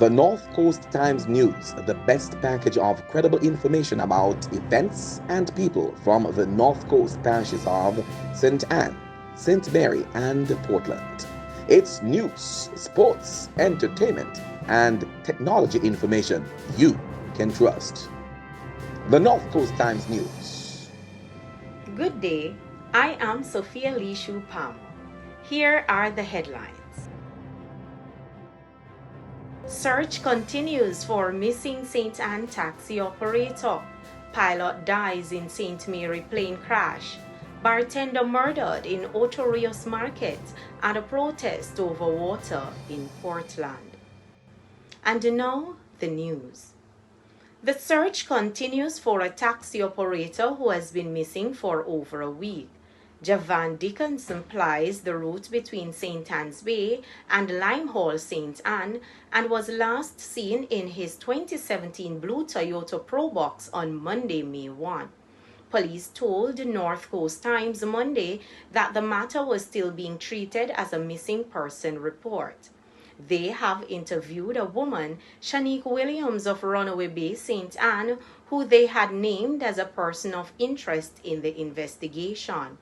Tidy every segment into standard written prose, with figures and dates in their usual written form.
The North Coast Times News, the best package of credible information about events and people from the North Coast parishes of St. Anne, St. Mary, and Portland. It's news, sports, entertainment, and technology information you can trust. The North Coast Times News. Good day, I am Sophia Lishu Palmer. Here are the headlines. Search continues for missing St. Anne taxi operator. Pilot dies in St. Mary plane crash. Bartender murdered in Ocho Rios Market at a protest over water in Portland. And now, the news. The search continues for a taxi operator who has been missing for over a week. Javan Dickinson plies the route between St. Anne's Bay and Limehall St. Anne and was last seen in his 2017 blue Toyota Probox on Monday, May 1. Police told North Coast Times Monday that the matter was still being treated as a missing person report. They have interviewed a woman, Shanique Williams of Runaway Bay, St. Anne, who they had named as a person of interest in the investigation.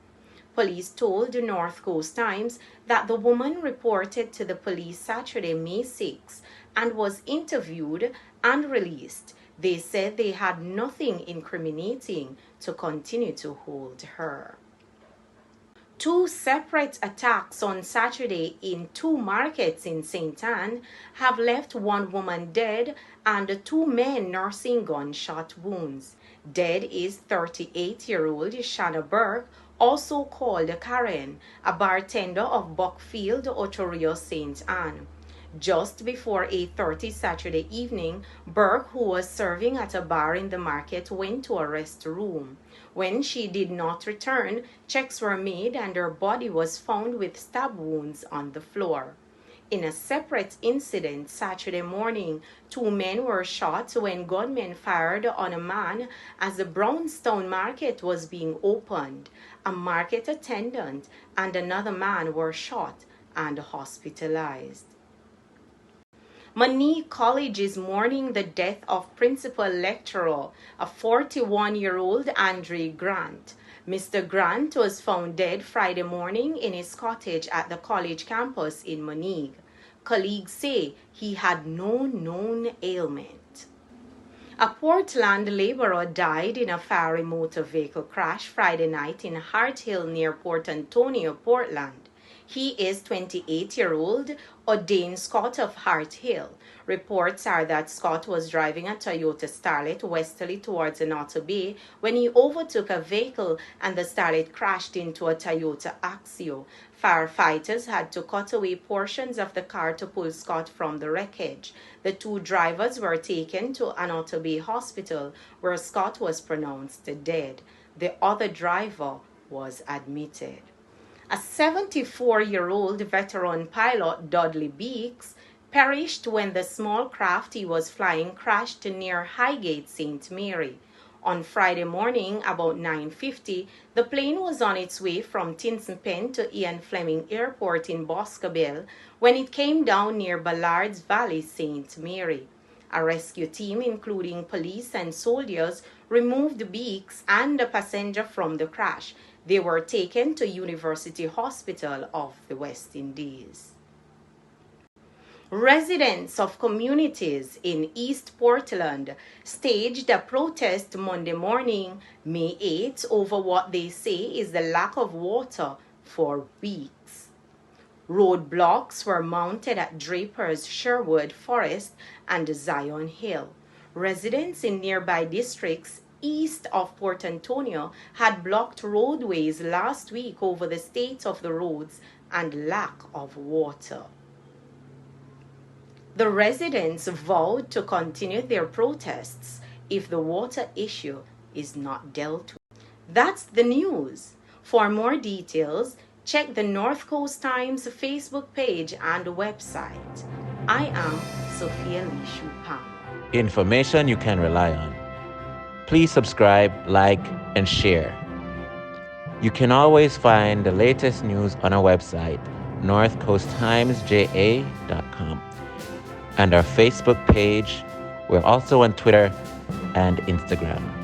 Police told the North Coast Times that the woman reported to the police Saturday, May 6, and was interviewed and released. They said they had nothing incriminating to continue to hold her. Two separate attacks on Saturday in two markets in St. Anne have left one woman dead and two men nursing gunshot wounds. Dead is 38-year-old Shanna Burke, also called Karen, a bartender of Buckfield, Ocho Rios, St. Anne. Just before 8:30 Saturday evening, Burke, who was serving at a bar in the market, went to a restroom. When she did not return, checks were made and her body was found with stab wounds on the floor. In a separate incident Saturday morning, two men were shot when gunmen fired on a man as the Brownstown market was being opened. A market attendant and another man were shot and hospitalized. Moneague College is mourning the death of principal lecturer, a 41-year-old Andre Grant. Mr. Grant was found dead Friday morning in his cottage at the college campus in Moneague. Colleagues say he had no known ailment. A Portland laborer died in a fiery motor vehicle crash Friday night in Hart Hill near Port Antonio, Portland. He is 28-year-old O'Dane Scott of Hart Hill. Reports are that Scott was driving a Toyota Starlet westerly towards Otter Bay when he overtook a vehicle and the Starlet crashed into a Toyota Axio. Firefighters had to cut away portions of the car to pull Scott from the wreckage. The two drivers were taken to Otter Bay Hospital, where Scott was pronounced dead. The other driver was admitted. A 74-year-old veteran pilot, Dudley Beeks, perished when the small craft he was flying crashed near Highgate, St. Mary. On Friday morning, about 9:50, the plane was on its way from Tinspen to Ian Fleming Airport in Boscobel when it came down near Ballard's Valley, St. Mary. A rescue team, including police and soldiers, removed Beeks and the passenger from the crash. They were taken to University Hospital of the West Indies. Residents of communities in East Portland staged a protest Monday morning, May 8, over what they say is the lack of water for weeks. Roadblocks were mounted at Draper's Sherwood Forest and Zion Hill. Residents in nearby districts east of Port Antonio had blocked roadways last week over the state of the roads and lack of water. The residents vowed to continue their protests if the water issue is not dealt with. That's the news. For more details, check the North Coast Times Facebook page and website. I am Sophia Lishu Palmer. Information you can rely on. Please subscribe, like, and share. You can always find the latest news on our website, northcoasttimesja.com. and our Facebook page. We're also on Twitter and Instagram.